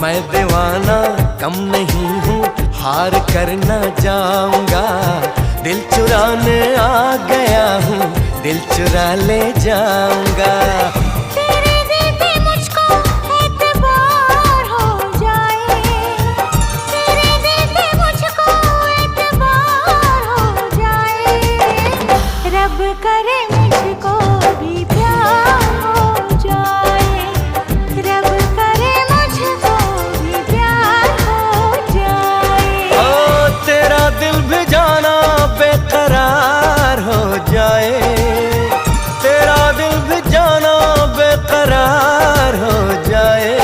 मैं दीवाना कम नहीं हूँ, हार कर न जाऊंगा। दिल चुराने आ गया हूँ, दिल चुरा ले जाऊंगा। तेरे दिल पे मुझको एतबार हो जाए, तेरे दिल पे मुझको एतबार हो जाए। रब करे मुझको भी प्यार हो जाए, रब करे मुझको भी प्यार हो जाए। ओ तेरा दिल भी जाना बेकरार हो जाए, तेरा दिल भी जाना बेकरार हो जाए।